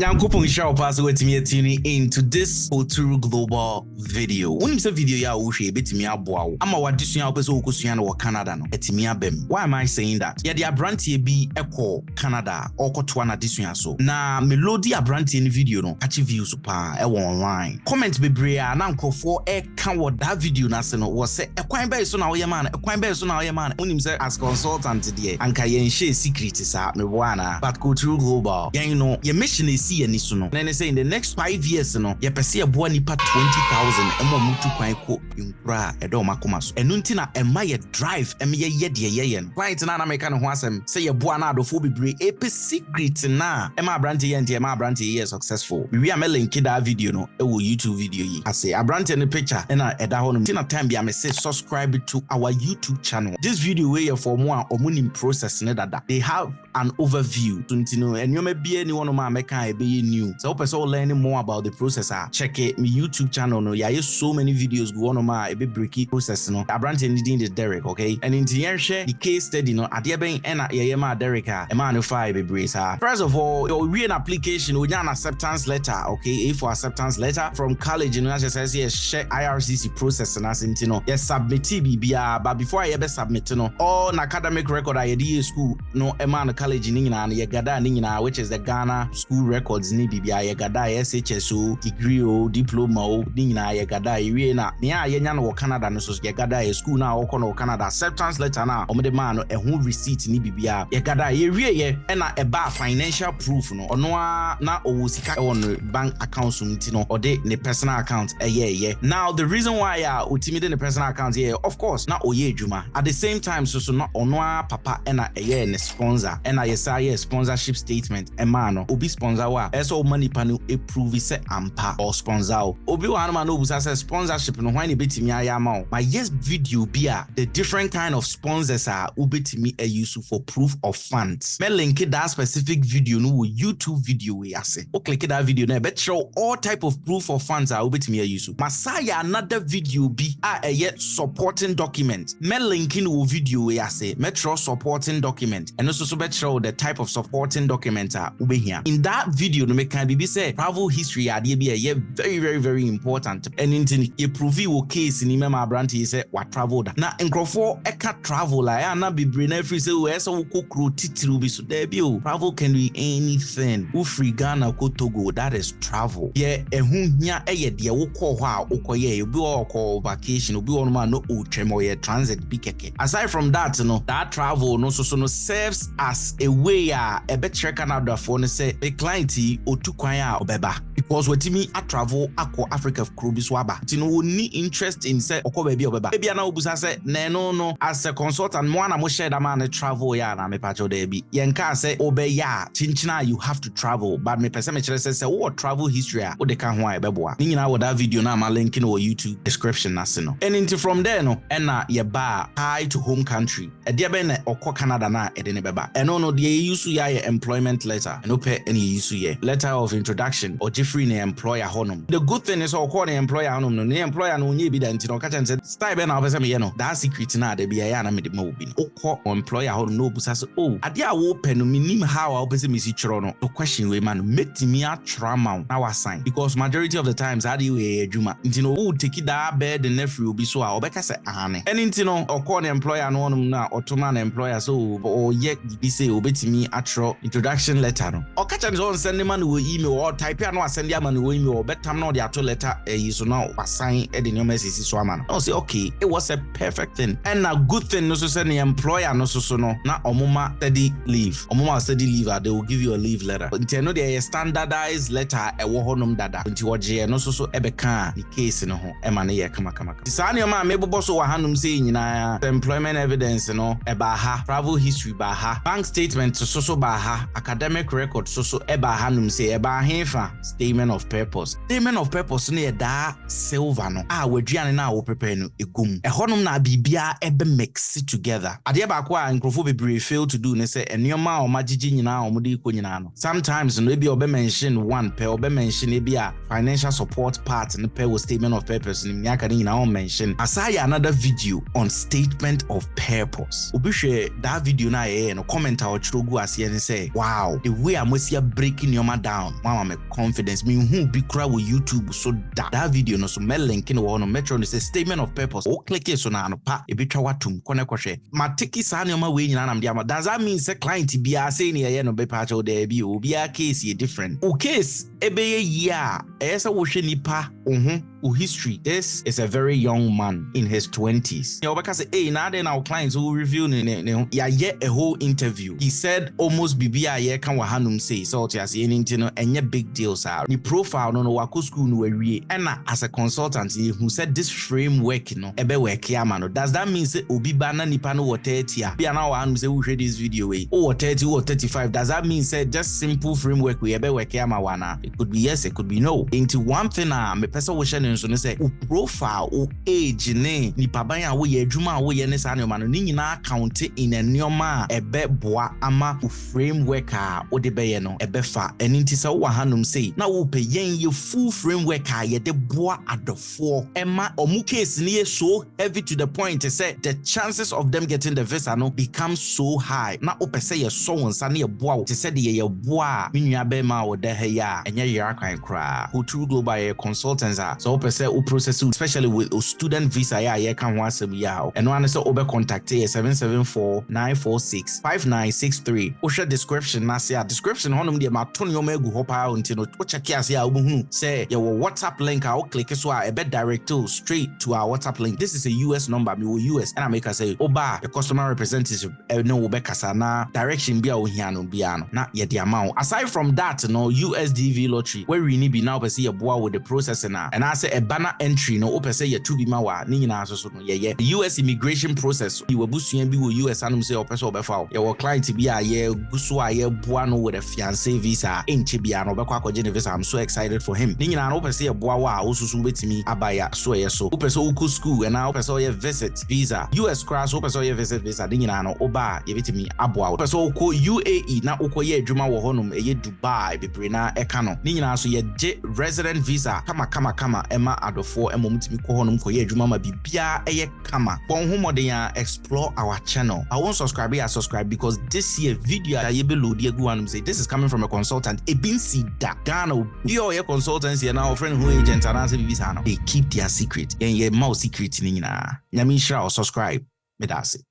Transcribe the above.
Yankopon shall pass away to me tuning into this Oturu Global video. When you say video ya ushi betimi aboa. Ama wadisua opese okosua na Canada no. Etimi abem. Why am I saying that? Ya the abrantie bi eko Canada okotoa na disua so. Na melody abrantie ni video no achi views pa e online. Comment bebre a na nkofo e kan wo that video na se no wo se ekwan be so na wo yema na ekwan be so na wo yema na. Unim say as consultant there anka yen share secret sa me wana. But Oturu Global. Ya you know, your mission is see any soon. Then they say in the next 5 years, no, you pesi a boy nipa 20,000 emo mutu kwan ko inkura edo makoma so. Enuntina ema ye drive ema ye yen. Right na America no ho asem say ye boy na adofo bebre epe secret na ema abrante ye nti ema abrante ye successful. We am link that video no e wo YouTube video yi. I say abrante in the picture na eda ho no. Tina time bi am say subscribe to our YouTube channel. This video way for more omunim process ne dada. They have an overview. Tuntino enyoma bi any one of my America be new. So hope so learning more about the processor. Check it my YouTube channel no. Yeah, so many videos go on my a bit breaky process no. Abrante needing the Derek, okay? And in the share the case study no adia ben ena yema Derek a man no fire be brace. First of all, you read an application with an acceptance letter, okay? A for acceptance letter from college you know as says yes share IRCC process and as intino. Yes submit BBA but before I ever submit no all an academic record I did school no man college ni na ye gada ni na which is the Ghana school records ni bibia ye gada SHSO degree o diploma o ni na ye gada iwe na ne a ye nya no Canada no so ye gada ye school na wo no Canada acceptance letter na o me man no ehun receipt ni bibia ye gada ye wie ye na e ba financial proof no ono na o sika on bank account so nti no o de ne personal account ye now the reason why ya utimi de ne personal account here of course na o ye adwuma at the same time so no ono papa na ye ne sponsor na ye say sponsorship statement e man no obi sponsor wa so money panu approve say ampa or sponsor obi wa man no busa say sponsorship no when e betimi ayama my yes video bia the different kind of sponsors are ubetimi use for proof of funds me link that specific video no YouTube video we ase o click that video na be show all type of proof of funds are ubetimi use masaya another video bi a yet supporting document me linking wo video we ase metro supporting document and also be show the type of supporting document are ube here in that video no make can be say travel history ade be a very important and in you prove your case in mema branti say what travel da na nkrofo e ka travel la na bebre na free say we so kokro titiru bi so there be o travel can be anything u free Ghana ko Togo that is travel ye ehun hia e ye de wo ko ho a ukoye obi o ko vacation obi on ma no o twemo ye transit bi keke aside from that no that travel no so no serves as a way e be check Canada for no say a client otu kwan a obeba because wetimi a travel akọ Africa kro bi so aba ti no ni interest in say okoba bi obeba e bia na obusa say na no as a consultant mo na mo share that man travel ya na me pacho there bi yenka say obeya chinchina you have to travel but me person me chere say what travel history a de ka ho a ebeboa ni nyina wo that video na ma link no YouTube description na se no and into from there no na ye ba high to home country e de be na okọ Canada na e de ne beba e no de use ya employment letter no pay any use ye letter of introduction or free na employer honum the good thing is call the employer honum no the employer no nye bi da ntino ka chan style be na obese me ye no that secret na da bia ya na me de ma obi no call employer honum no busa so oh ade a wo pe no minim how a obese me si chiro no the question we man make me a trauma na wa sign because majority of the times how do you adwuma ntino wo take that bed the free obi so a obeka say ahane and ntino call the employer no honum na otoma na employer so o ye bi say obetimi atro introduction letter no o ka chan so send man wo email or type ya no send ya man wo email or betam no de ato letter so now assign e de nyoma sisi so ama no say okay it was a perfect thing and a good thing no so send the employer no so no na omuma study leave they will give you a leave letter until no dey standardized letter e wo honum dada until oje no so e be kan the case no ho e ma na ye kama sa na ma mebobo so wa hanum say nyina employment evidence no e ba ha travel history ba ha bank statement so ba ha academic record so e ba hanum say e ba hefa statement of purpose no da silver no waduane na wo prepare no egum e honum na bibia e be mix together ade ba kwa nkrofo bebre fail to do ne say enioma o magigi nyina o mode iko nyina no sometimes no be obe mention one per obe mention e bia financial support part no per statement of purpose ni nyaka nyina o mention asaya another video on statement of purpose obi hwe that video na no comment a o chiro gu ase ne say wow the way amosia breaking nyoma down mama me confidence me who be cry with YouTube so that video no so me link no no metro no say statement of purpose o click it so na no pa e betwa watum kone kwhwe ma take sa nyoma we nyina nam dia ma does that mean say client bia say ne ye no be pa cho there bi obi a case ye different o case ebe ye a esa wo hwe nipa history. This is a very young man in his 20s. You know, say, hey, now then our clients who review a whole interview. He said almost BBI can wahanum say so to say anything and yeah big deals are. The profile no wako school no we and as a consultant who said this framework ebe work man. Does that mean say obi bana nipa no 30 ya? Be now wahanum say who share this video way. Oh 30 or 35. Does that mean say just simple framework we ebe work wana? It could be yes, it could be no. Into one thing me person we share so say o profile o age ne nipa ban a wo ye adwuma a wo ye ne sa ne ma no ni nyina count in a nyoma ebe boa ama o framework a o de be ye no ebe fa eni nti se wo hanum sei na wo pe yen ye full framework a ye de boa adofo ema omu case ne ye so heavy to the point to say the chances of them getting the visa no become so high na o pe say ye so wonsa ne ye boa to say de ye boa me nua be ma wo de he ya enye yera kwan kra o true global consultants are so per se o process especially with a student visa ya can ho asem ya and one say obe contact 774-946-5963 o share description na say description honum de ma to no egu ho pa unti no o check ya say a obuhunu say your WhatsApp link a o click so a be direct straight to our WhatsApp link. This is a US number me we US and I make say oba the customer representative no obe kasa na direction bia o hia no bia no na ye the amount aside from that no USDV lottery where we need be now be say your boa with the processing and I say a banner entry no open say ye to be ma wa ni nyina so no ye the US immigration process you abusua bi wo US anum say open so obefa your client bi a ye guso a ye boa no with a fiancé visa enche bia no obekwa akwaje ne visa. I'm so excited for him ni nyina no open say ye boa wa osusu betimi abaya so ye so open so uku school and now open so ye visit visa US class open so ye visit visa ni nyina no oba ye betimi aboa open so ko UAE na ukoye adwuma wo honum eye Dubai bebre na eka no ni nyina so ye je resident visa kama ema adofo emomtimi ko honum ko ye adwuma ma bibia eye kama bon homodin ya explore our channel. I won't subscribe because this year video that you be load ye go and say this is coming from a consultant e bin see that Ghana your consultancy and our friend who agent and answer visa no they keep their secret yen ye mouth secret ni nyina nyame shira subscribe me that's it.